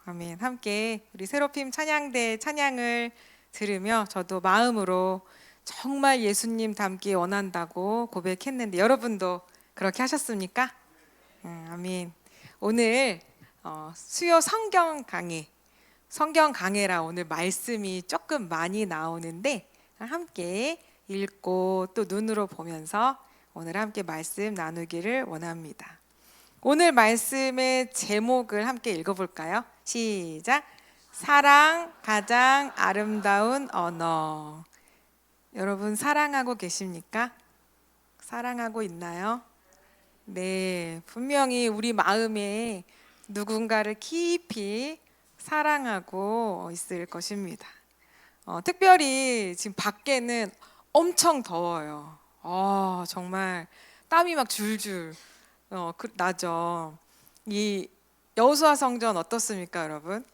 아멘. 함께 우리 세로핌 찬양대 찬양을 들으며 저도 마음으로 정말 예수님 닮기 원한다고 고백했는데 여러분도 그렇게 하셨습니까? 아멘. 오늘 수요 성경 강해라 오늘 말씀이 조금 많이 나오는데 함께 읽고 또 눈으로 보면서 오늘 함께 말씀 나누기를 원합니다. 오늘 말씀의 제목을 함께 읽어볼까요? 시작! 사랑 가장 아름다운 언어. 여러분 사랑하고 계십니까? 사랑하고 있나요? 네, 분명히 우리 마음에 누군가를 깊이 사랑하고 있을 것입니다. 특별히 지금 밖에는 엄청 더워요. 정말 땀이 막 줄줄 나죠. 이 여호수아 성전 어떻습니까, 여러분?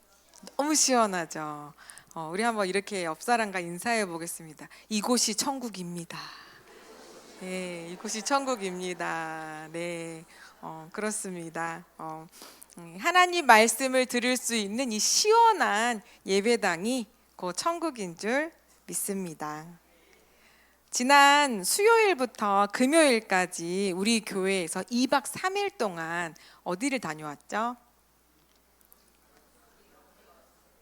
너무 시원하죠. 우리 한번 이렇게 옆 사람과 인사해 보겠습니다. 이곳이 천국입니다. 네, 이곳이 천국입니다. 네, 그렇습니다. 하나님 말씀을 들을 수 있는 이 시원한 예배당이 곧 천국인 줄 믿습니다. 지난 수요일부터 금요일까지 우리 교회에서 2박 3일 동안 어디를 다녀왔죠?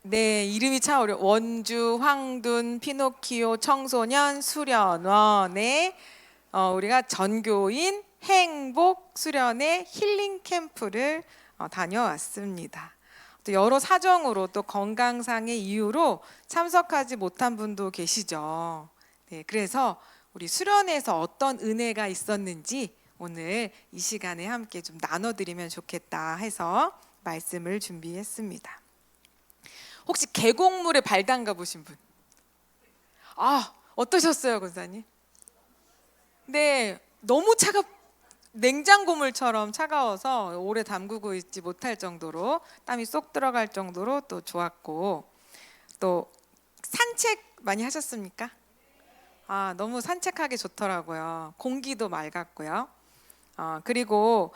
네, 이름이 참 어려워. 원주, 황둔, 피노키오, 청소년, 수련원에 우리가 전교인 행복 수련회 힐링 캠프를 다녀왔습니다. 또 여러 사정으로 또 건강상의 이유로 참석하지 못한 분도 계시죠. 네, 그래서 우리 수련회에서 어떤 은혜가 있었는지 오늘 이 시간에 함께 좀 나눠드리면 좋겠다 해서 말씀을 준비했습니다. 혹시 계곡물에 발 담가 보신 분? 어떠셨어요, 권사님? 네, 너무 냉장고물처럼 차가워서 오래 담그고 있지 못할 정도로 땀이 쏙 들어갈 정도로 또 좋았고, 또 산책 많이 하셨습니까? 너무 산책하기 좋더라고요. 공기도 맑았고요. 그리고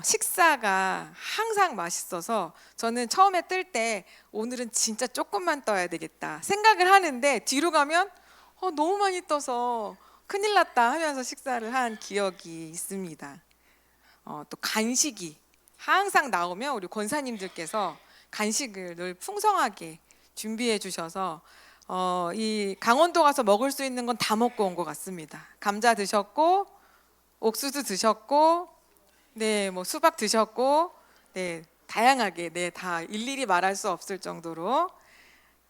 식사가 항상 맛있어서 저는 처음에 뜰 때 오늘은 진짜 조금만 떠야 되겠다 생각을 하는데 뒤로 가면 너무 많이 떠서 큰일 났다 하면서 식사를 한 기억이 있습니다. 또 간식이 항상 나오면 우리 권사님들께서 간식을 늘 풍성하게 준비해 주셔서 이 강원도 가서 먹을 수 있는 건 다 먹고 온 것 같습니다. 감자 드셨고 옥수수 드셨고 네, 뭐 수박 드셨고 네, 다양하게 다 일일이 말할 수 없을 정도로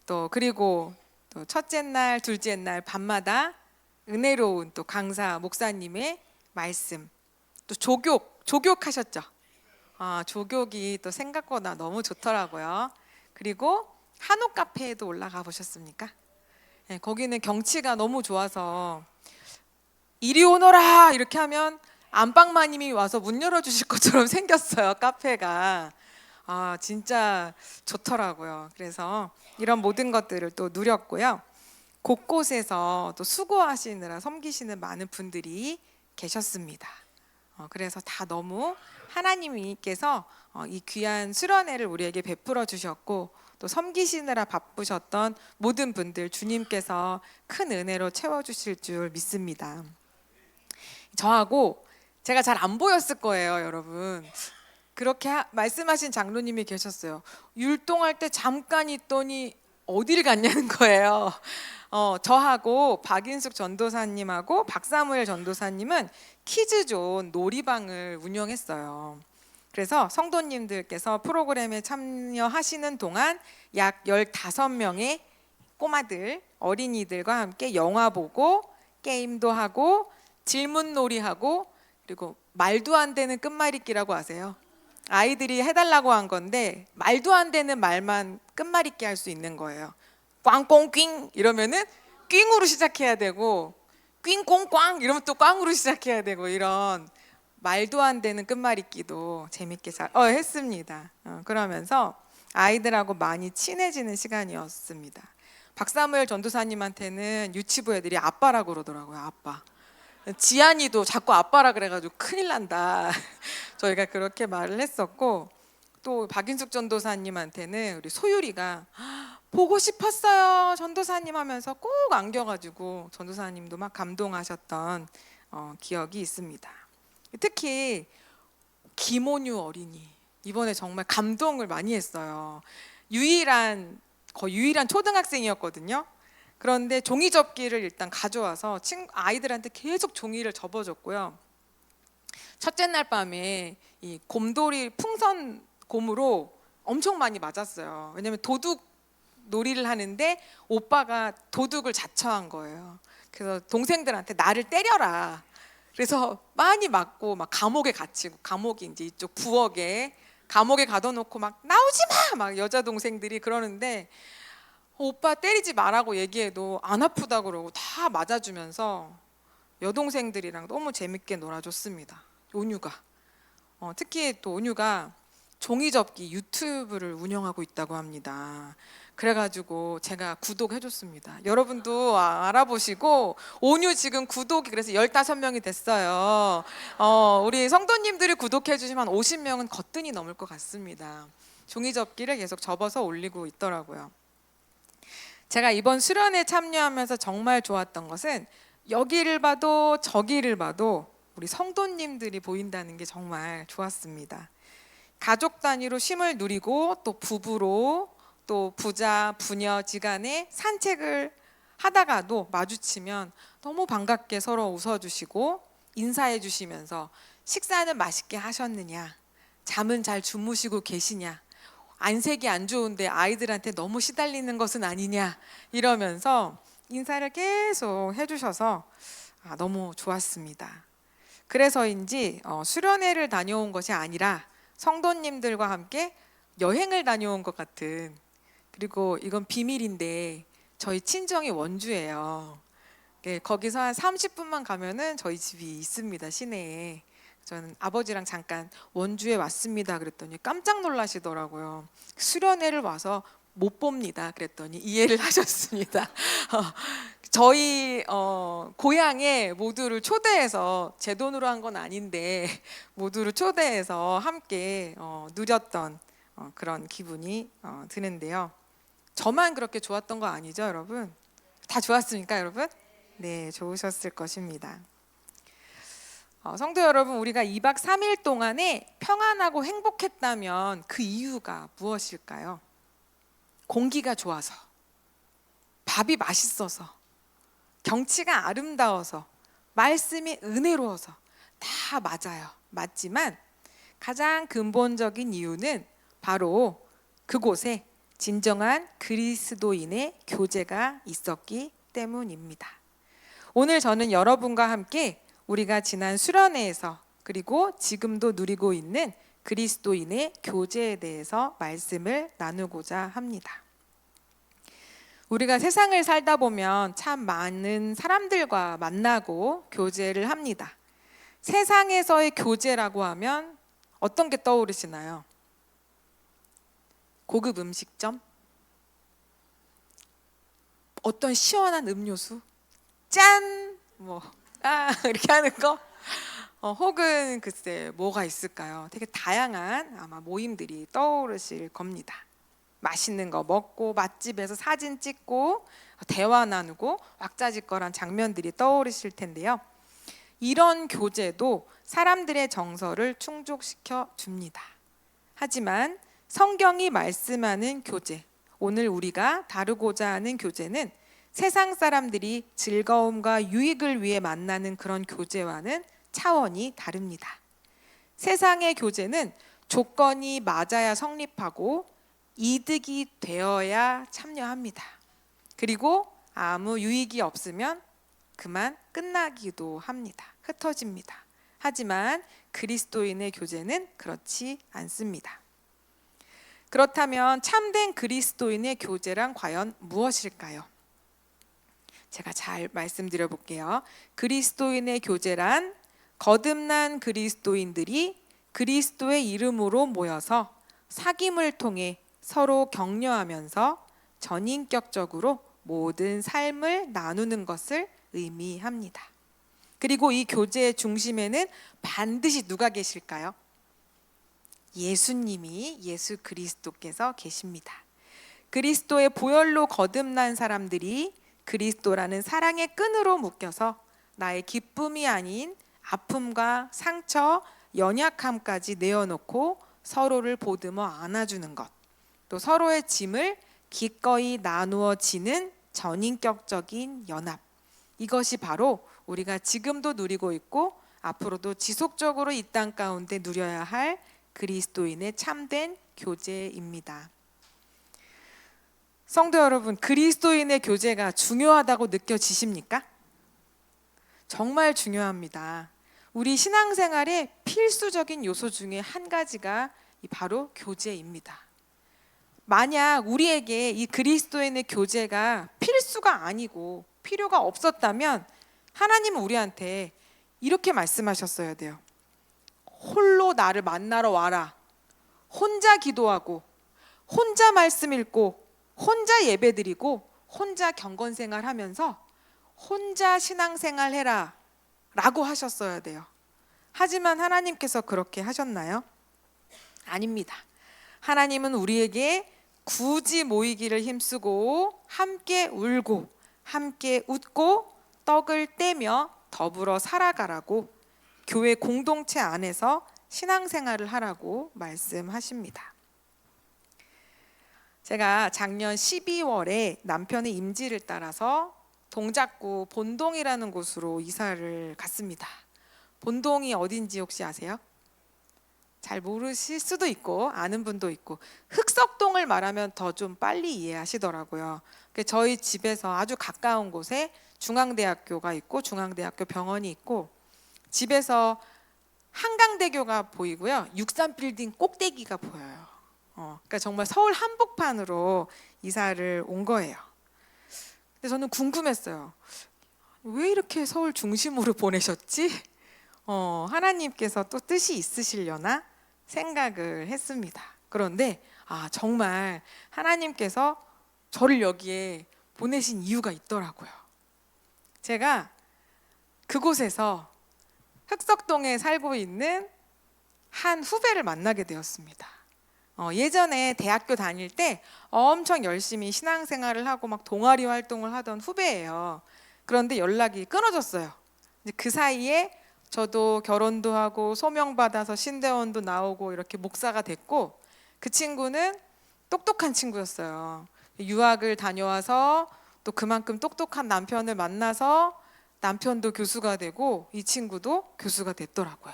또 그리고 또 첫째 날, 둘째 날 밤마다 은혜로운 또 강사 목사님의 말씀 또 조교하셨죠. 조교기 또 생각보다 너무 좋더라고요. 그리고 한옥 카페에도 올라가 보셨습니까? 네, 거기는 경치가 너무 좋아서 이리 오너라 이렇게 하면 안방마님이 와서 문 열어주실 것처럼 생겼어요. 카페가 진짜 좋더라고요. 그래서 이런 모든 것들을 또 누렸고요. 곳곳에서 또 수고하시느라 섬기시는 많은 분들이 계셨습니다. 그래서 다 너무 하나님께서 이 귀한 수련회를 우리에게 베풀어 주셨고 또 섬기시느라 바쁘셨던 모든 분들 주님께서 큰 은혜로 채워주실 줄 믿습니다. 저하고 제가 잘 안 보였을 거예요, 여러분. 그렇게 말씀하신 장로님이 계셨어요. 율동할 때 잠깐 있더니 어디를 갔냐는 거예요. 저하고 박인숙 전도사님하고 박사무엘 전도사님은 키즈존 놀이방을 운영했어요. 그래서 성도님들께서 프로그램에 참여하시는 동안 약 15명의 꼬마들, 어린이들과 함께 영화 보고 게임도 하고 질문놀이하고 그리고 말도 안 되는 끝말잇기라고 아세요? 아이들이 해달라고 한 건데 말도 안 되는 말만 끝말잇기 할 수 있는 거예요. 꽝꽁꽝 이러면은 꽝으로 시작해야 되고 꽝꽁꽝 이러면 또 꽝으로 시작해야 되고 이런 말도 안 되는 끝말잇기도 재밌게 잘 했습니다. 그러면서 아이들하고 많이 친해지는 시간이었습니다. 박사무엘 전도사님한테는 유치부 애들이 아빠라고 그러더라고요. 아빠. 지안이도 자꾸 아빠라 그래가지고 큰일 난다. 저희가 그렇게 말을 했었고 또 박인숙 전도사님한테는 우리 소율이가 보고 싶었어요 전도사님 하면서 꼭 안겨가지고 전도사님도 막 감동하셨던 기억이 있습니다. 특히 김온유 어린이 이번에 정말 감동을 많이 했어요. 거의 유일한 초등학생이었거든요. 그런데 종이 접기를 일단 가져와서 아이들한테 계속 종이를 접어줬고요. 첫째 날 밤에 이 곰돌이 풍선 곰으로 엄청 많이 맞았어요. 왜냐면 도둑 놀이를 하는데 오빠가 도둑을 자처한 거예요. 그래서 동생들한테 나를 때려라. 그래서 많이 맞고 막 감옥에 갇히고, 감옥이 이제 이쪽 부엌에 감옥에 가둬놓고 막 나오지 마! 막 여자 동생들이 그러는데 오빠 때리지 말라고 얘기해도 안 아프다 그러고 다 맞아주면서 여동생들이랑 너무 재밌게 놀아줬습니다. 온유가 특히 또 온유가 종이접기 유튜브를 운영하고 있다고 합니다. 그래가지고 제가 구독해줬습니다. 여러분도 알아보시고 온유 지금 구독이 그래서 15명이 됐어요. 우리 성도님들이 구독해주시면 50명은 거뜬히 넘을 것 같습니다. 종이접기를 계속 접어서 올리고 있더라고요. 제가 이번 수련회 참여하면서 정말 좋았던 것은 여기를 봐도 저기를 봐도 우리 성도님들이 보인다는 게 정말 좋았습니다. 가족 단위로 쉼을 누리고 또 부부로 또 부자 부녀지간에 산책을 하다가도 마주치면 너무 반갑게 서로 웃어주시고 인사해 주시면서 식사는 맛있게 하셨느냐, 잠은 잘 주무시고 계시냐, 안색이 안 좋은데 아이들한테 너무 시달리는 것은 아니냐 이러면서 인사를 계속 해주셔서 너무 좋았습니다. 그래서인지 수련회를 다녀온 것이 아니라 성도님들과 함께 여행을 다녀온 것 같은, 그리고 이건 비밀인데 저희 친정이 원주예요. 거기서 한 30분만 가면은 저희 집이 있습니다, 시내에. 저는 아버지랑 잠깐 원주에 왔습니다 그랬더니 깜짝 놀라시더라고요. 수련회를 와서 못 봅니다 그랬더니 이해를 하셨습니다. 저희 고향에 모두를 초대해서 제 돈으로 한 건 아닌데 모두를 초대해서 함께 누렸던 그런 기분이 드는데요. 저만 그렇게 좋았던 거 아니죠 여러분? 다 좋았습니까 여러분? 네, 좋으셨을 것입니다. 성도 여러분, 우리가 2박 3일 동안에 평안하고 행복했다면 그 이유가 무엇일까요? 공기가 좋아서, 밥이 맛있어서, 경치가 아름다워서, 말씀이 은혜로워서 다 맞아요. 맞지만 가장 근본적인 이유는 바로 그곳에 진정한 그리스도인의 교제가 있었기 때문입니다. 오늘 저는 여러분과 함께 우리가 지난 수련회에서 그리고 지금도 누리고 있는 그리스도인의 교제에 대해서 말씀을 나누고자 합니다. 우리가 세상을 살다 보면 참 많은 사람들과 만나고 교제를 합니다. 세상에서의 교제라고 하면 어떤 게 떠오르시나요? 고급 음식점? 어떤 시원한 음료수? 짠! 이렇게 하는 거? 혹은 글쎄 뭐가 있을까요? 되게 다양한 아마 모임들이 떠오르실 겁니다. 맛있는 거 먹고 맛집에서 사진 찍고 대화 나누고 왁자지껄한 장면들이 떠오르실 텐데요. 이런 교제도 사람들의 정서를 충족시켜 줍니다. 하지만 성경이 말씀하는 교제, 오늘 우리가 다루고자 하는 교제는 세상 사람들이 즐거움과 유익을 위해 만나는 그런 교제와는 차원이 다릅니다. 세상의 교제는 조건이 맞아야 성립하고 이득이 되어야 참여합니다. 그리고 아무 유익이 없으면 그만 끝나기도 합니다. 흩어집니다. 하지만 그리스도인의 교제는 그렇지 않습니다. 그렇다면 참된 그리스도인의 교제란 과연 무엇일까요? 제가 잘 말씀드려 볼게요. 그리스도인의 교제란 거듭난 그리스도인들이 그리스도의 이름으로 모여서 사귐을 통해 서로 격려하면서 전인격적으로 모든 삶을 나누는 것을 의미합니다. 그리고 이 교제의 중심에는 반드시 누가 계실까요? 예수님이 예수 그리스도께서 계십니다. 그리스도의 보혈로 거듭난 사람들이 그리스도라는 사랑의 끈으로 묶여서 나의 기쁨이 아닌 아픔과 상처, 연약함까지 내어놓고 서로를 보듬어 안아주는 것, 또 서로의 짐을 기꺼이 나누어 지는 전인격적인 연합, 이것이 바로 우리가 지금도 누리고 있고 앞으로도 지속적으로 이 땅 가운데 누려야 할 그리스도인의 참된 교제입니다. 성도 여러분, 그리스도인의 교제가 중요하다고 느껴지십니까? 정말 중요합니다. 우리 신앙생활의 필수적인 요소 중에 한 가지가 바로 교제입니다. 만약 우리에게 이 그리스도인의 교제가 필수가 아니고 필요가 없었다면 하나님은 우리한테 이렇게 말씀하셨어야 돼요. 홀로 나를 만나러 와라. 혼자 기도하고 혼자 말씀 읽고 혼자 예배드리고 혼자 경건생활 하면서 혼자 신앙생활 해라 라고 하셨어야 돼요. 하지만 하나님께서 그렇게 하셨나요? 아닙니다. 하나님은 우리에게 굳이 모이기를 힘쓰고 함께 울고 함께 웃고 떡을 떼며 더불어 살아가라고 교회 공동체 안에서 신앙생활을 하라고 말씀하십니다. 제가 작년 12월에 남편의 임지를 따라서 동작구 본동이라는 곳으로 이사를 갔습니다. 본동이 어딘지 혹시 아세요? 잘 모르실 수도 있고 아는 분도 있고, 흑석동을 말하면 더 좀 빨리 이해하시더라고요. 저희 집에서 아주 가까운 곳에 중앙대학교가 있고 중앙대학교 병원이 있고, 집에서 한강대교가 보이고요, 63빌딩 꼭대기가 보여요. 그러니까 정말 서울 한복판으로 이사를 온 거예요. 근데 저는 궁금했어요. 왜 이렇게 서울 중심으로 보내셨지? 하나님께서 또 뜻이 있으시려나 생각을 했습니다. 그런데 정말 하나님께서 저를 여기에 보내신 이유가 있더라고요. 제가 그곳에서 흑석동에 살고 있는 한 후배를 만나게 되었습니다. 예전에 대학교 다닐 때 엄청 열심히 신앙생활을 하고 막 동아리 활동을 하던 후배예요. 그런데 연락이 끊어졌어요. 그 사이에 저도 결혼도 하고 소명받아서 신대원도 나오고 이렇게 목사가 됐고, 그 친구는 똑똑한 친구였어요. 유학을 다녀와서 또 그만큼 똑똑한 남편을 만나서 남편도 교수가 되고 이 친구도 교수가 됐더라고요.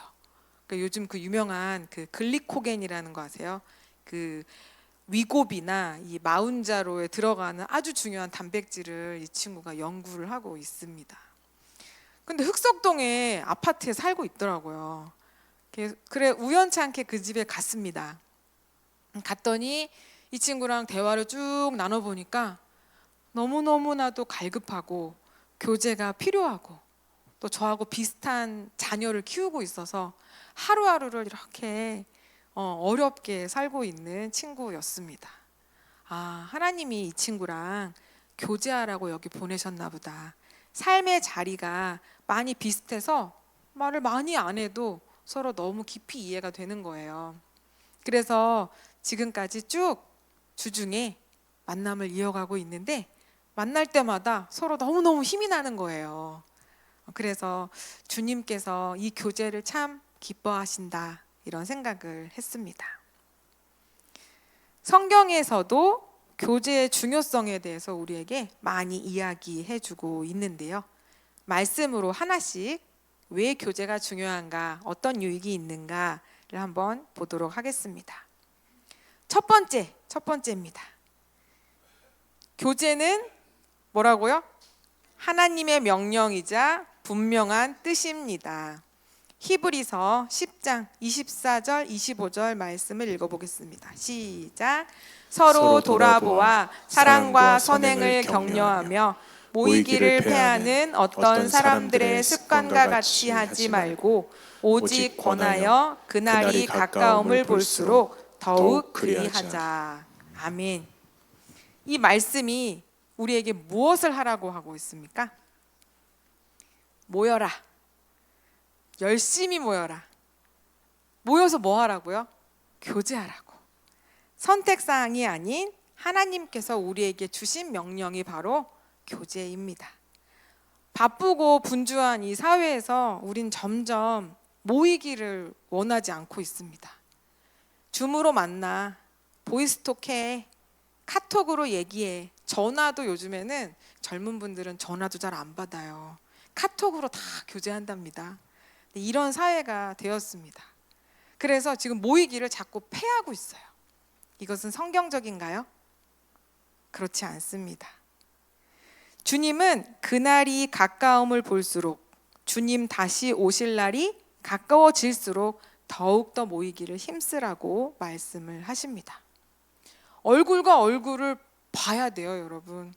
요즘 그 유명한 그 글리코겐이라는 거 아세요? 그 위고비나 이 마운자로에 들어가는 아주 중요한 단백질을 이 친구가 연구를 하고 있습니다. 근데 흑석동에 아파트에 살고 있더라고요. 그래 우연찮게 그 집에 갔습니다. 갔더니 이 친구랑 대화를 쭉 나눠보니까 너무너무나도 갈급하고 교제가 필요하고 또 저하고 비슷한 자녀를 키우고 있어서 하루하루를 이렇게 어렵게 살고 있는 친구였습니다. 하나님이 이 친구랑 교제하라고 여기 보내셨나 보다. 삶의 자리가 많이 비슷해서 말을 많이 안 해도 서로 너무 깊이 이해가 되는 거예요. 그래서 지금까지 쭉 주중에 만남을 이어가고 있는데 만날 때마다 서로 너무너무 힘이 나는 거예요. 그래서 주님께서 이 교제를 참 기뻐하신다, 이런 생각을 했습니다. 성경에서도 교제의 중요성에 대해서 우리에게 많이 이야기해주고 있는데요. 말씀으로 하나씩 왜 교제가 중요한가, 어떤 유익이 있는가를 한번 보도록 하겠습니다. 첫 번째입니다. 교제는 뭐라고요? 하나님의 명령이자 분명한 뜻입니다. 히브리서 10장 24절 25절 말씀을 읽어보겠습니다. 시작. 서로 돌아보아 사랑과 선행을 격려하며 모이기를 패하는 어떤 사람들의 습관과 같이 하지 말고 오직 권하여 그날이 가까움을 볼수록 더욱 그리하자. 아멘. 이 말씀이 우리에게 무엇을 하라고 하고 있습니까? 모여라. 열심히 모여라. 모여서 뭐 하라고요? 교제하라고. 선택사항이 아닌 하나님께서 우리에게 주신 명령이 바로 교제입니다. 바쁘고 분주한 이 사회에서 우린 점점 모이기를 원하지 않고 있습니다. 줌으로 만나, 보이스톡해, 카톡으로 얘기해. 전화도 요즘에는 젊은 분들은 전화도 잘 안 받아요. 카톡으로 다 교제한답니다. 이런 사회가 되었습니다. 그래서 지금 모이기를 자꾸 패하고 있어요. 이것은 성경적인가요? 그렇지 않습니다. 주님은 그날이 가까움을 볼수록, 주님 다시 오실 날이 가까워질수록 더욱더 모이기를 힘쓰라고 말씀을 하십니다. 얼굴과 얼굴을 봐야 돼요, 여러분.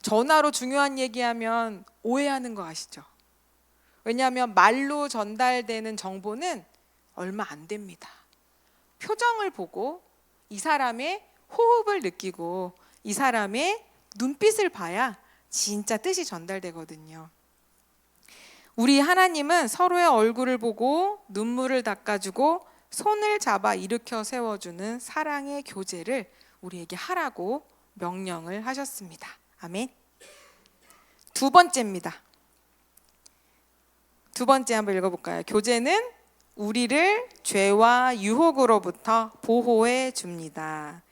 전화로 중요한 얘기하면 오해하는 거 아시죠? 왜냐하면 말로 전달되는 정보는 얼마 안 됩니다. 표정을 보고 이 사람의 호흡을 느끼고 이 사람의 눈빛을 봐야 진짜 뜻이 전달되거든요. 우리 하나님은 서로의 얼굴을 보고 눈물을 닦아주고 손을 잡아 일으켜 세워주는 사랑의 교제를 우리에게 하라고 명령을 하셨습니다. 아멘. 두 번째입니다. 두 번째 한번 읽어볼까요? 교제는 우리를 죄와 유혹으로부터 보호해 줍니다.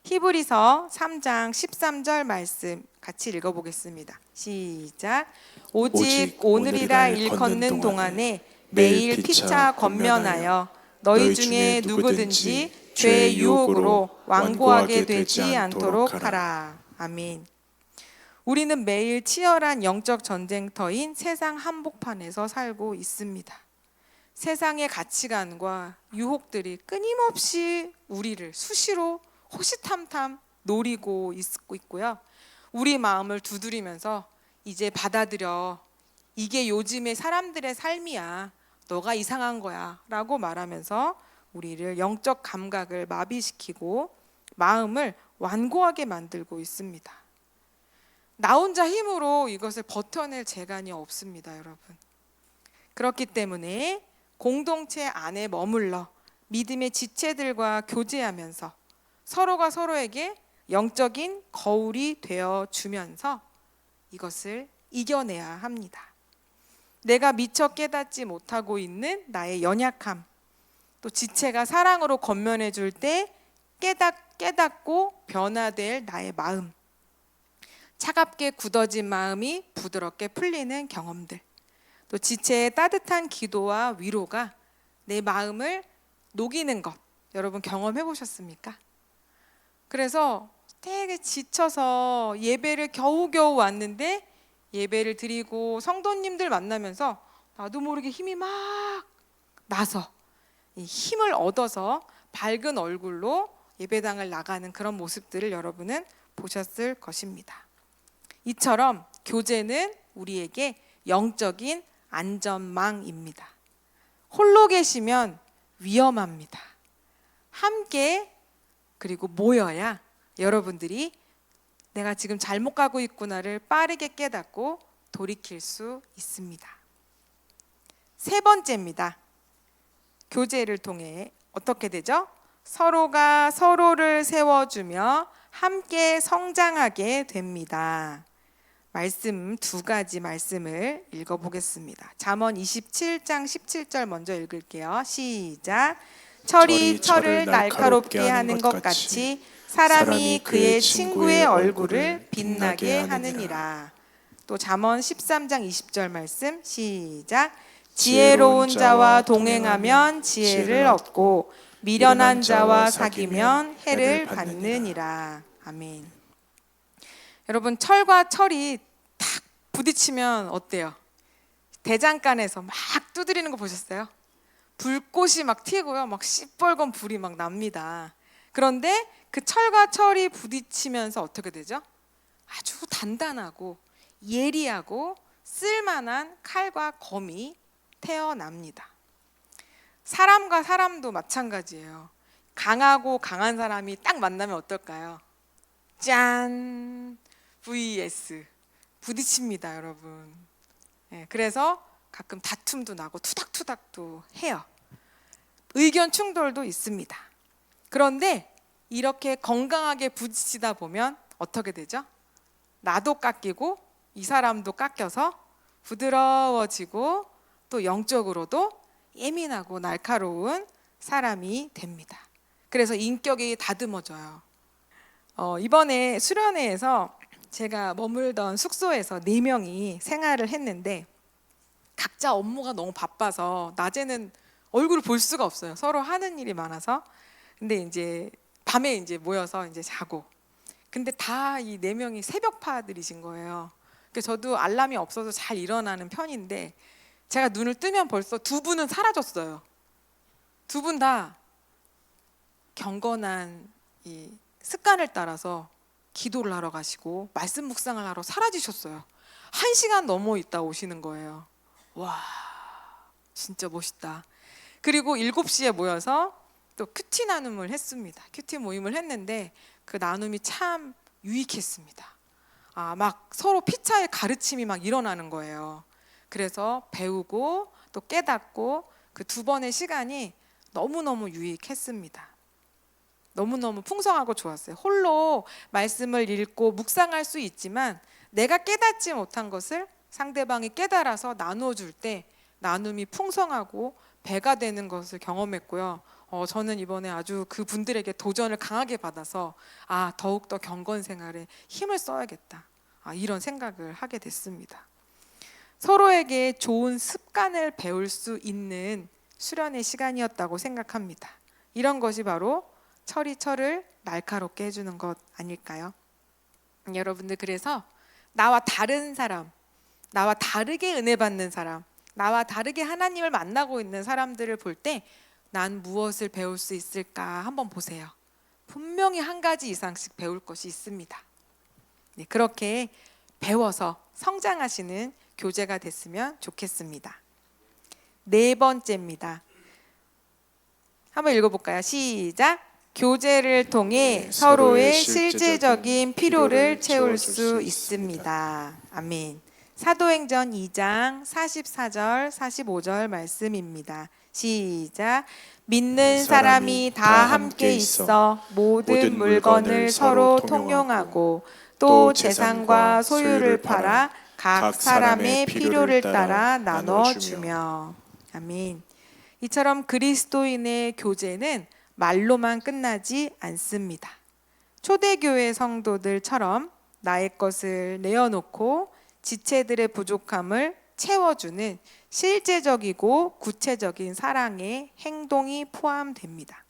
히브리서 3장 13절 말씀 같이 읽어보겠습니다. 시작. 오직 오늘이라 일컫는 동안에 매일 피차 권면하여 너희 중에 누구든지 죄의 유혹으로 완고하게 되지 않도록 하라. 아멘. 우리는 매일 치열한 영적 전쟁터인 세상 한복판에서 살고 있습니다. 세상의 가치관과 유혹들이 끊임없이 우리를 수시로 호시탐탐 노리고 있고요. 우리 마음을 두드리면서 이제 받아들여. 이게 요즘의 사람들의 삶이야. 너가 이상한 거야. 라고 말하면서 우리를 영적 감각을 마비시키고 마음을 완고하게 만들고 있습니다. 나 혼자 힘으로 이것을 버텨낼 재간이 없습니다, 여러분. 그렇기 때문에 공동체 안에 머물러 믿음의 지체들과 교제하면서 서로가 서로에게 영적인 거울이 되어 주면서 이것을 이겨내야 합니다. 내가 미처 깨닫지 못하고 있는 나의 연약함, 또 지체가 사랑으로 권면해 줄 때 깨닫고 변화될 나의 마음, 차갑게 굳어진 마음이 부드럽게 풀리는 경험들, 또 지체의 따뜻한 기도와 위로가 내 마음을 녹이는 것, 여러분 경험해 보셨습니까? 그래서 되게 지쳐서 예배를 겨우겨우 왔는데 예배를 드리고 성도님들 만나면서 나도 모르게 힘이 막 나서 이 힘을 얻어서 밝은 얼굴로 예배당을 나가는 그런 모습들을 여러분은 보셨을 것입니다. 이처럼 교제는 우리에게 영적인 안전망입니다. 홀로 계시면 위험합니다. 함께 그리고 모여야 여러분들이 내가 지금 잘못 가고 있구나를 빠르게 깨닫고 돌이킬 수 있습니다. 세 번째입니다. 교제를 통해 어떻게 되죠? 서로가 서로를 세워주며 함께 성장하게 됩니다. 말씀 두 가지 말씀을 읽어보겠습니다. 잠언 27장 17절 먼저 읽을게요. 시작. 철이 철을 날카롭게 하는 것 같이 사람이 그의 친구의 얼굴을 빛나게 하느니라. 또 잠언 13장 20절 말씀 시작. 지혜로운 자와 동행하면 지혜를 얻고 미련한 자와 사귀면 해를 받느니라. 아멘. 여러분, 철과 철이 탁 부딪히면 어때요? 대장간에서 막 두드리는 거 보셨어요? 불꽃이 막 튀고요. 막 시뻘건 불이 막 납니다. 그런데 그 철과 철이 부딪히면서 어떻게 되죠? 아주 단단하고 예리하고 쓸만한 칼과 검이 태어납니다. 사람과 사람도 마찬가지예요. 강하고 강한 사람이 딱 만나면 어떨까요? 짠! vs 부딪힙니다, 여러분. 네, 그래서 가끔 다툼도 나고 투닥투닥도 해요. 의견 충돌도 있습니다. 그런데 이렇게 건강하게 부딪히다 보면 어떻게 되죠? 나도 깎이고 이 사람도 깎여서 부드러워지고 또 영적으로도 예민하고 날카로운 사람이 됩니다. 그래서 인격이 다듬어져요. 이번에 수련회에서 제가 머물던 숙소에서 4명이 생활을 했는데 각자 업무가 너무 바빠서 낮에는 얼굴을 볼 수가 없어요. 서로 하는 일이 많아서. 근데 이제 밤에 이제 모여서 이제 자고. 근데 다 이 4명이 새벽파들이신 거예요. 그래서 저도 알람이 없어서 잘 일어나는 편인데 제가 눈을 뜨면 벌써 2분은 사라졌어요. 2분 다 경건한 이 습관을 따라서 기도를 하러 가시고 말씀 묵상을 하러 사라지셨어요. 1시간 넘어 있다 오시는 거예요. 와, 진짜 멋있다. 그리고 7시에 모여서 또 큐티 나눔을 했습니다. 큐티 모임을 했는데 그 나눔이 참 유익했습니다. 막 서로 피차의 가르침이 막 일어나는 거예요. 그래서 배우고 또 깨닫고 그 2번의 시간이 너무너무 유익했습니다. 너무너무 풍성하고 좋았어요. 홀로 말씀을 읽고 묵상할 수 있지만 내가 깨닫지 못한 것을 상대방이 깨달아서 나눠줄 때 나눔이 풍성하고 배가 되는 것을 경험했고요. 저는 이번에 아주 그분들에게 도전을 강하게 받아서 더욱더 경건 생활에 힘을 써야겠다. 이런 생각을 하게 됐습니다. 서로에게 좋은 습관을 배울 수 있는 수련의 시간이었다고 생각합니다. 이런 것이 바로 철이 철을 날카롭게 해주는 것 아닐까요? 여러분들, 그래서 나와 다른 사람, 나와 다르게 은혜 받는 사람, 나와 다르게 하나님을 만나고 있는 사람들을 볼 때 난 무엇을 배울 수 있을까 한번 보세요. 분명히 한 가지 이상씩 배울 것이 있습니다. 네, 그렇게 배워서 성장하시는 교제가 됐으면 좋겠습니다. 4번째입니다. 한번 읽어볼까요? 시작! 교제를 통해 서로의 실제적인 필요를 채울 수 있습니다. 아멘. 사도행전 2장 44절 45절 말씀입니다. 시작! 믿는 사람이 다 함께 있어 모든 물건을 서로 통용하고 또 재산과 소유를 팔아 각 사람의 필요를 따라 나눠주며. 아멘. 이처럼 그리스도인의 교제는 말로만 끝나지 않습니다. 초대교회 성도들처럼 나의 것을 내어놓고 지체들의 부족함을 채워주는 실제적이고 구체적인 사랑의 행동이 포함됩니다.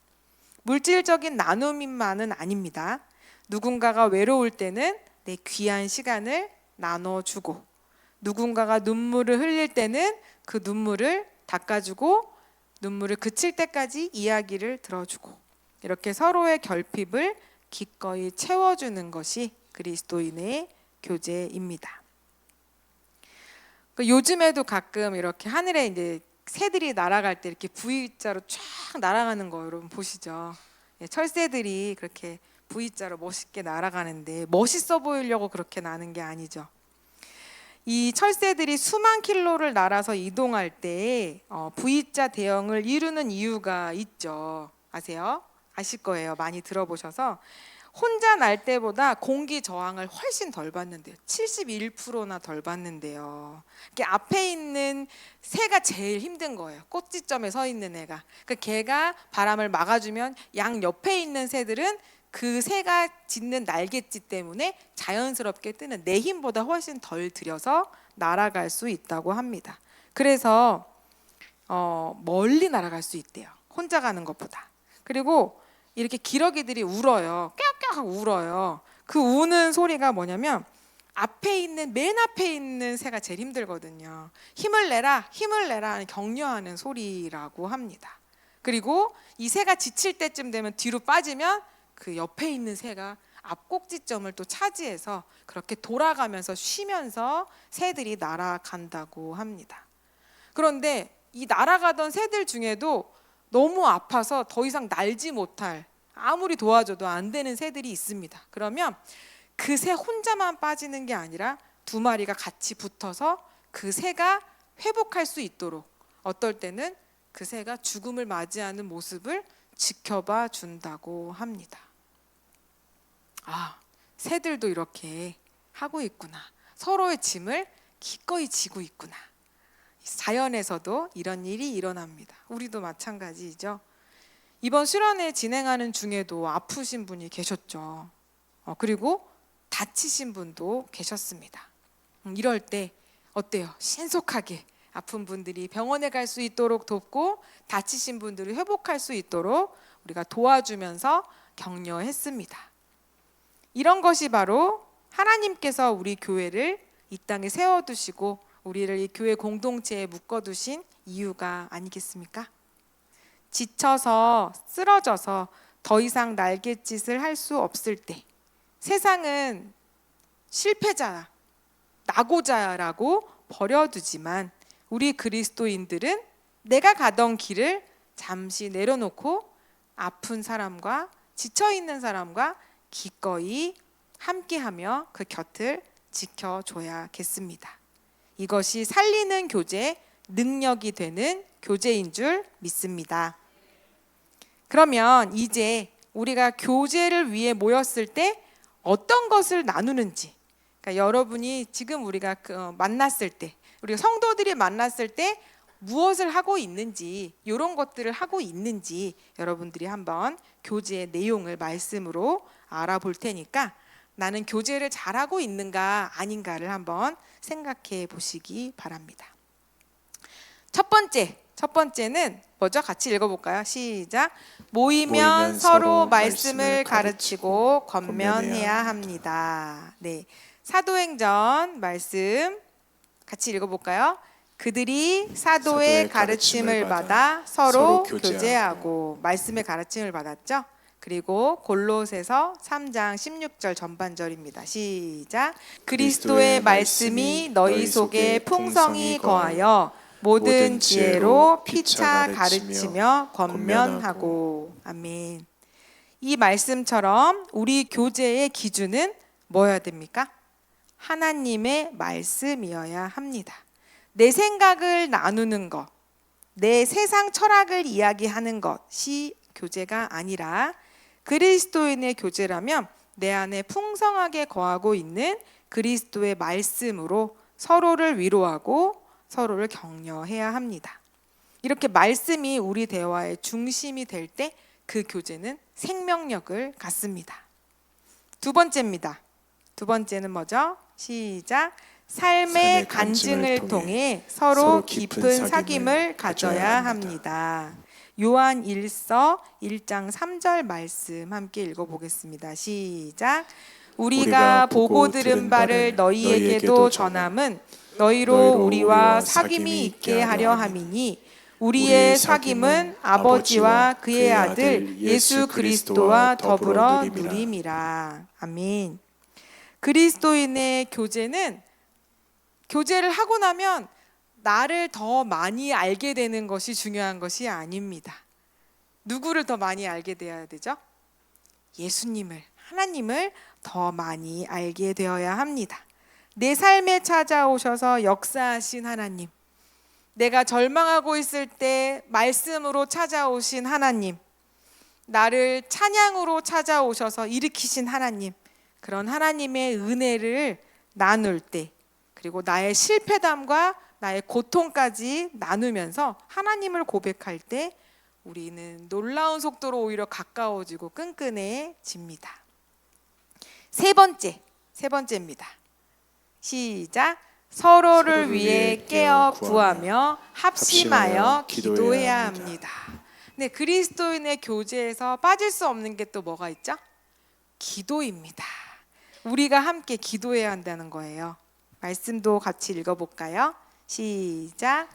물질적인 나눔만은 아닙니다. 누군가가 외로울 때는 내 귀한 시간을 나눠주고, 누군가가 눈물을 흘릴 때는 그 눈물을 닦아주고, 눈물을 그칠 때까지 이야기를 들어주고, 이렇게 서로의 결핍을 기꺼이 채워주는 것이 그리스도인의 교제입니다. 요즘에도 가끔 이렇게 하늘에 이제 새들이 날아갈 때 이렇게 V자로 쫙 날아가는 거 여러분 보시죠? 철새들이 그렇게 V자로 멋있게 날아가는데 멋있어 보이려고 그렇게 나는 게 아니죠. 이 철새들이 수만 킬로를 날아서 이동할 때 V자 대형을 이루는 이유가 있죠. 아세요? 아실 거예요. 많이 들어보셔서. 혼자 날 때보다 공기 저항을 훨씬 덜 받는데요. 71%나 덜 받는데요. 앞에 있는 새가 제일 힘든 거예요. 꼭지점에 서 있는 애가. 걔가 바람을 막아주면 양 옆에 있는 새들은 그 새가 짖는 날갯짓 때문에 자연스럽게 뜨는 내 힘보다 훨씬 덜 들여서 날아갈 수 있다고 합니다. 그래서 멀리 날아갈 수 있대요. 혼자 가는 것보다. 그리고 이렇게 기러기들이 울어요. 깨악깨악 하고 울어요. 그 우는 소리가 뭐냐면 맨 앞에 있는 새가 제일 힘들거든요. 힘을 내라, 힘을 내라 하는 격려하는 소리라고 합니다. 그리고 이 새가 지칠 때쯤 되면 뒤로 빠지면 그 옆에 있는 새가 앞 꼭지점을 또 차지해서 그렇게 돌아가면서 쉬면서 새들이 날아간다고 합니다. 그런데 이 날아가던 새들 중에도 너무 아파서 더 이상 날지 못할, 아무리 도와줘도 안 되는 새들이 있습니다. 그러면 그 새 혼자만 빠지는 게 아니라 2마리가 같이 붙어서 그 새가 회복할 수 있도록, 어떨 때는 그 새가 죽음을 맞이하는 모습을 지켜봐 준다고 합니다. 아, 새들도 이렇게 하고 있구나. 서로의 짐을 기꺼이 지고 있구나. 자연에서도 이런 일이 일어납니다. 우리도 마찬가지죠. 이번 수련회 진행하는 중에도 아프신 분이 계셨죠. 그리고 다치신 분도 계셨습니다. 이럴 때 어때요? 신속하게 아픈 분들이 병원에 갈 수 있도록 돕고 다치신 분들을 회복할 수 있도록 우리가 도와주면서 격려했습니다. 이런 것이 바로 하나님께서 우리 교회를 이 땅에 세워두시고 우리를 이 교회 공동체에 묶어두신 이유가 아니겠습니까? 지쳐서 쓰러져서 더 이상 날갯짓을 할 수 없을 때 세상은 실패자, 낙오자라고 버려두지만 우리 그리스도인들은 내가 가던 길을 잠시 내려놓고 아픈 사람과 지쳐있는 사람과 기꺼이 함께하며 그 곁을 지켜줘야겠습니다. 이것이 살리는 교제, 능력이 되는 교제인 줄 믿습니다. 그러면 이제 우리가 교제를 위해 모였을 때 어떤 것을 나누는지, 그러니까 여러분이 지금 우리가 만났을 때, 우리 성도들이 만났을 때 무엇을 하고 있는지, 이런 것들을 하고 있는지 여러분들이 한번 교제의 내용을 말씀으로 알아볼 테니까 나는 교제를 잘하고 있는가 아닌가를 한번 생각해 보시기 바랍니다. 첫 번째는 뭐죠? 같이 읽어볼까요? 시작. 모이면 서로 말씀을 가르치고 권면해야 합니다. 네, 사도행전 말씀 같이 읽어볼까요? 그들이 사도의 가르침을 받아 서로 교제하고 말씀의 가르침을 받았죠. 그리고 골로새서 3장 16절 전반절입니다. 시작. 그리스도의 말씀이 너희 속에 풍성히 거하여 모든 지혜로 피차 가르치며 권면하고. 아멘. 이 말씀처럼 우리 교제의 기준은 뭐여야 됩니까? 하나님의 말씀이어야 합니다. 내 생각을 나누는 것, 내 세상 철학을 이야기하는 것이 교제가 아니라 그리스도인의 교제라면 내 안에 풍성하게 거하고 있는 그리스도의 말씀으로 서로를 위로하고 서로를 격려해야 합니다. 이렇게 말씀이 우리 대화의 중심이 될 때 그 교제는 생명력을 갖습니다. 두 번째입니다. 두 번째는 뭐죠? 시작. 삶의 간증을 통해 서로 깊은 사귐을 가져야 합니다. 요한 1서 1장 3절 말씀 함께 읽어보겠습니다. 시작. 우리가 보고 들은 바를 너희에게도 전함은 너희로 우리와 사귐이 있게 하려 함이니 우리의 사귐은 아버지와 그의 아들 예수 그리스도와 더불어 누림이라. 아멘. 그리스도인의 교제는 교제를 하고 나면 나를 더 많이 알게 되는 것이 중요한 것이 아닙니다. 누구를 더 많이 알게 되어야 되죠? 예수님을, 하나님을 더 많이 알게 되어야 합니다. 내 삶에 찾아오셔서 역사하신 하나님, 내가 절망하고 있을 때 말씀으로 찾아오신 하나님, 나를 찬양으로 찾아오셔서 일으키신 하나님, 그런 하나님의 은혜를 나눌 때, 그리고 나의 실패담과 나의 고통까지 나누면서 하나님을 고백할 때 우리는 놀라운 속도로 오히려 가까워지고 끈끈해집니다. 세 번째입니다. 시작. 서로를 위해 깨어 구하며 합심하여 기도해야 합니다. 네, 그리스도인의 교제에서 빠질 수 없는 게 또 뭐가 있죠? 기도입니다. 우리가 함께 기도해야 한다는 거예요. 말씀도 같이 읽어볼까요? 시작.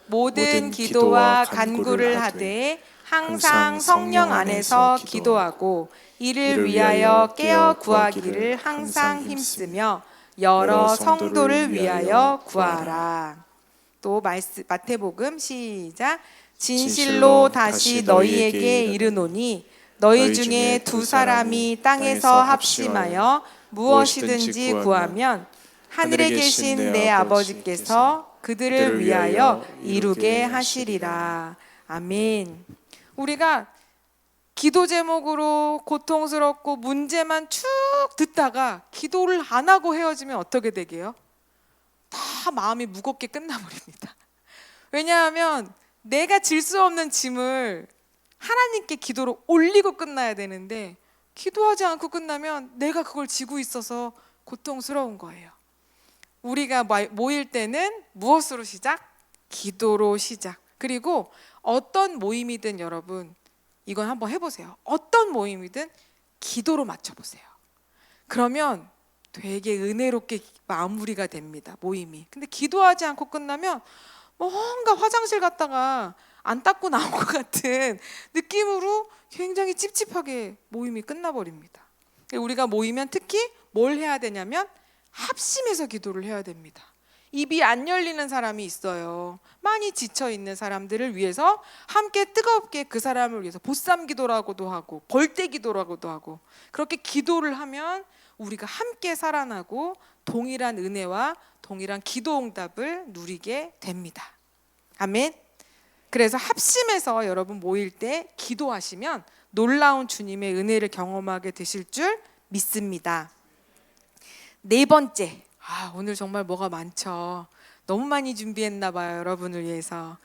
모든 기도와 간구를 하되 항상 성령 안에서 기도하고 이를 위하여 깨어 구하기를 항상 힘쓰며 여러 성도를 위하여 구하라. 또 마태복음 시작. 진실로 다시 너희에게 이르노니 너희 중에 두 사람이 땅에서 합심하여 무엇이든지 구하면 하늘에 계신 내 아버지께서 그들을 위하여 이루게 하시리라. 아멘. 우리가 기도 제목으로 고통스럽고 문제만 쭉 듣다가 기도를 안 하고 헤어지면 어떻게 되게요? 다 마음이 무겁게 끝나버립니다. 왜냐하면 내가 질 수 없는 짐을 하나님께 기도로 올리고 끝나야 되는데 기도하지 않고 끝나면 내가 그걸 지고 있어서 고통스러운 거예요. 우리가 모일 때는 무엇으로 시작? 기도로 시작. 그리고 어떤 모임이든 여러분 이건 한번 해보세요. 어떤 모임이든 기도로 맞춰보세요. 그러면 되게 은혜롭게 마무리가 됩니다. 모임이. 근데 기도하지 않고 끝나면 뭔가 화장실 갔다가 안 닦고 나온 것 같은 느낌으로 굉장히 찝찝하게 모임이 끝나버립니다. 우리가 모이면 특히 뭘 해야 되냐면 합심해서 기도를 해야 됩니다. 입이 안 열리는 사람이 있어요. 많이 지쳐 있는 사람들을 위해서 함께 뜨겁게 그 사람을 위해서 보쌈 기도라고도 하고 벌떼 기도라고도 하고 그렇게 기도를 하면 우리가 함께 살아나고 동일한 은혜와 동일한 기도 응답을 누리게 됩니다. 아멘. 그래서 합심해서 여러분 모일 때 기도하시면 놀라운 주님의 은혜를 경험하게 되실 줄 믿습니다. 네 번째, 오늘 정말 뭐가 많죠. 너무 많이 준비했나 봐요. 여러분을 위해서.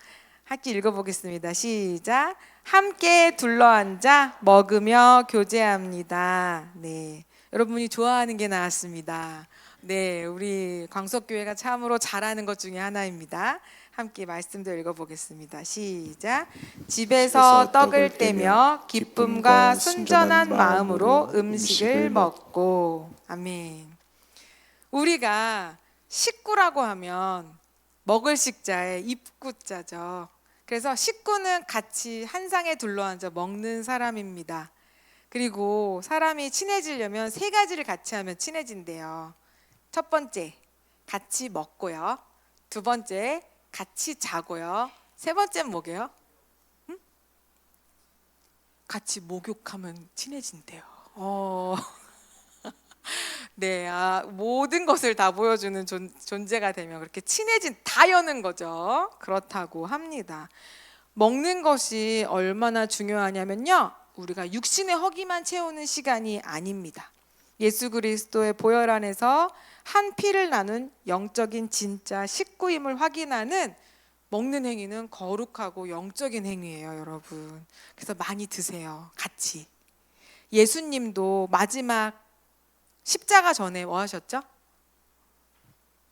함께 읽어보겠습니다. 시작. 함께 둘러앉아 먹으며 교제합니다. 네, 여러분이 좋아하는 게 나왔습니다. 네, 우리 광석교회가 참으로 잘하는 것 중에 하나입니다. 함께 말씀도 읽어보겠습니다. 시작. 집에서 떡을 떼며 기쁨과 순전한 마음으로 음식을 먹고. 아멘. 우리가 식구라고 하면 먹을 식자에 입구자죠. 그래서 식구는 같이 한 상에 둘러앉아 먹는 사람입니다. 그리고 사람이 친해지려면 세 가지를 같이 하면 친해진대요. 첫 번째, 같이 먹고요. 두 번째, 같이 자고요. 세 번째는 뭐게요? 같이 목욕하면 친해진대요. 네, 모든 것을 다 보여주는 존재가 되면 그렇게 친해진 다 여는 거죠. 그렇다고 합니다. 먹는 것이 얼마나 중요하냐면요, 우리가 육신의 허기만 채우는 시간이 아닙니다. 예수 그리스도의 보혈 안에서 한 피를 나눈 영적인 진짜 식구임을 확인하는 먹는 행위는 거룩하고 영적인 행위예요, 여러분. 그래서 많이 드세요, 같이. 예수님도 마지막 십자가 전에 뭐 하셨죠?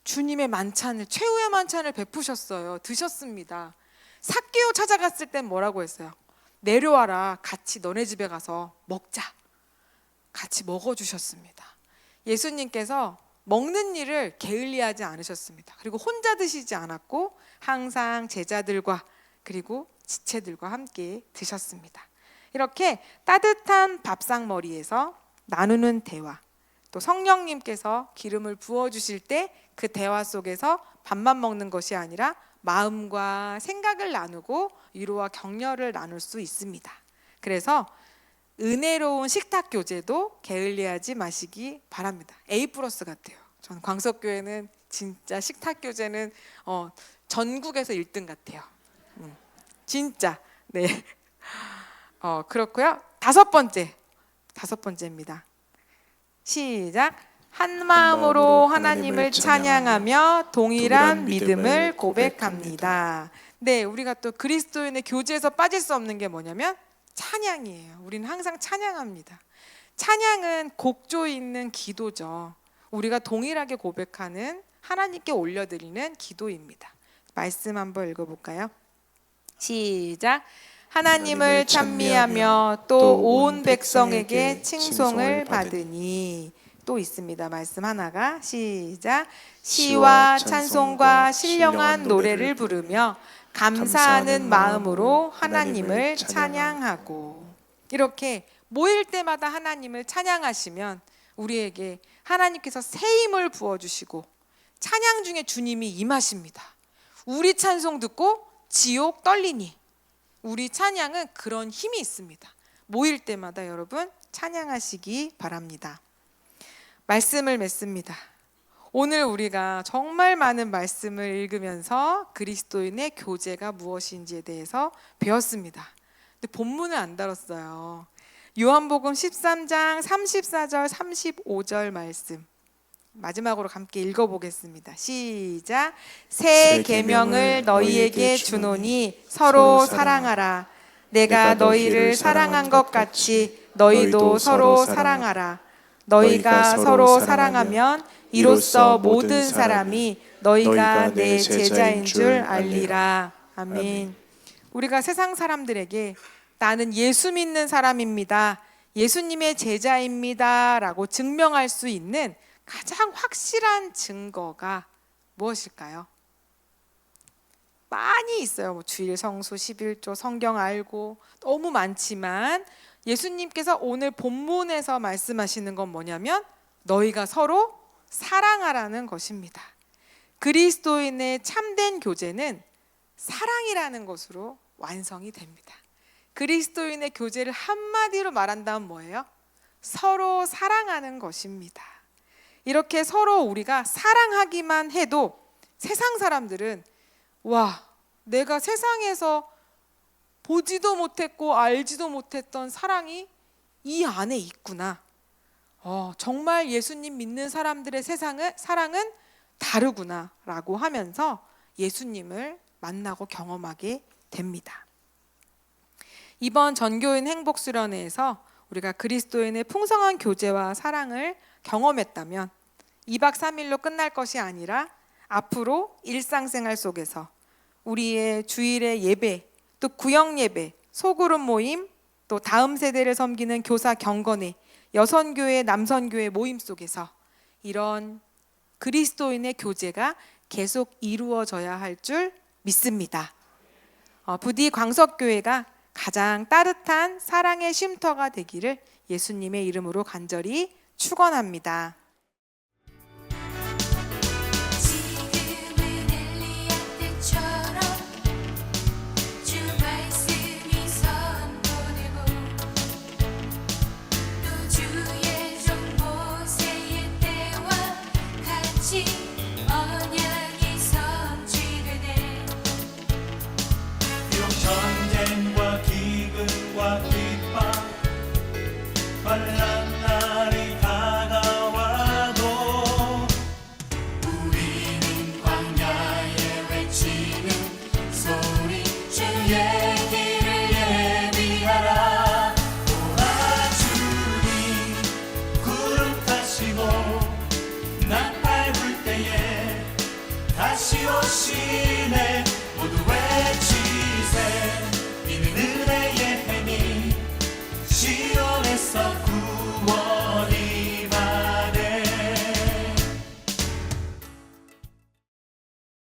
주님의 만찬을, 최후의 만찬을 베푸셨어요. 드셨습니다. 삭개오 찾아갔을 땐 뭐라고 했어요? 내려와라, 같이 너네 집에 가서 먹자. 같이 먹어주셨습니다. 예수님께서 먹는 일을 게을리하지 않으셨습니다. 그리고 혼자 드시지 않았고 항상 제자들과 그리고 지체들과 함께 드셨습니다. 이렇게 따뜻한 밥상머리에서 나누는 대화, 또 성령님께서 기름을 부어주실 때 그 대화 속에서 밥만 먹는 것이 아니라 마음과 생각을 나누고 위로와 격려를 나눌 수 있습니다. 그래서 은혜로운 식탁 교제도 게을리하지 마시기 바랍니다. A+ 같아요. 저는 광석교회는 진짜 식탁 교제는 전국에서 1등 같아요. 진짜. 네. 그렇고요. 다섯 번째입니다. 시작. 한 마음으로 하나님을 찬양하며 동일한 믿음을 고백합니다. 네, 우리가 또 그리스도인의 교제에서 빠질 수 없는 게 뭐냐면 찬양이에요. 우리는 항상 찬양합니다. 찬양은 곡조 있는 기도죠. 우리가 동일하게 고백하는, 하나님께 올려드리는 기도입니다. 말씀 한번 읽어볼까요? 시작. 하나님을 찬미하며 또 온 백성에게 칭송을 받으니. 또 있습니다. 말씀 하나가. 시작. 시와 찬송과 신령한 노래를 부르며 감사하는 마음으로 하나님을 찬양하고. 이렇게 모일 때마다 하나님을 찬양하시면 우리에게 하나님께서 새 힘을 부어주시고 찬양 중에 주님이 임하십니다. 우리 찬송 듣고 지옥 떨리니. 우리 찬양은 그런 힘이 있습니다. 모일 때마다 여러분 찬양하시기 바랍니다. 말씀을 맺습니다. 오늘 우리가 정말 많은 말씀을 읽으면서 그리스도인의 교제가 무엇인지에 대해서 배웠습니다. 근데 본문을 안 다뤘어요. 요한복음 13장 34절 35절 말씀 마지막으로 함께 읽어보겠습니다. 시작. 새 계명을 너희에게 주노니 서로 사랑하라. 내가 너희를 사랑한 것 같이 너희도 서로 사랑하라. 너희가 서로 사랑하면 이로써 모든 사람이 너희가 내 제자인 줄 알리라. 아멘. 우리가 세상 사람들에게 나는 예수 믿는 사람입니다, 예수님의 제자입니다 라고 증명할 수 있는 가장 확실한 증거가 무엇일까요? 많이 있어요. 주일 성수, 11조, 성경 알고 너무 많지만 예수님께서 오늘 본문에서 말씀하시는 건 뭐냐면 너희가 서로 사랑하라는 것입니다. 그리스도인의 참된 교제는 사랑이라는 것으로 완성이 됩니다. 그리스도인의 교제를 한마디로 말한다면 뭐예요? 서로 사랑하는 것입니다. 이렇게 서로 우리가 사랑하기만 해도 세상 사람들은 와, 내가 세상에서 보지도 못했고 알지도 못했던 사랑이 이 안에 있구나. 정말 예수님 믿는 사람들의 사랑은 다르구나 라고 하면서 예수님을 만나고 경험하게 됩니다. 이번 전교인 행복수련회에서 우리가 그리스도인의 풍성한 교제와 사랑을 경험했다면 2박 3일로 끝날 것이 아니라 앞으로 일상생활 속에서 우리의 주일의 예배, 또 구역 예배, 소그룹 모임, 또 다음 세대를 섬기는 교사 경건회, 여선교회, 남선교회 모임 속에서 이런 그리스도인의 교제가 계속 이루어져야 할 줄 믿습니다. 부디 광석교회가 가장 따뜻한 사랑의 쉼터가 되기를 예수님의 이름으로 간절히 축원합니다.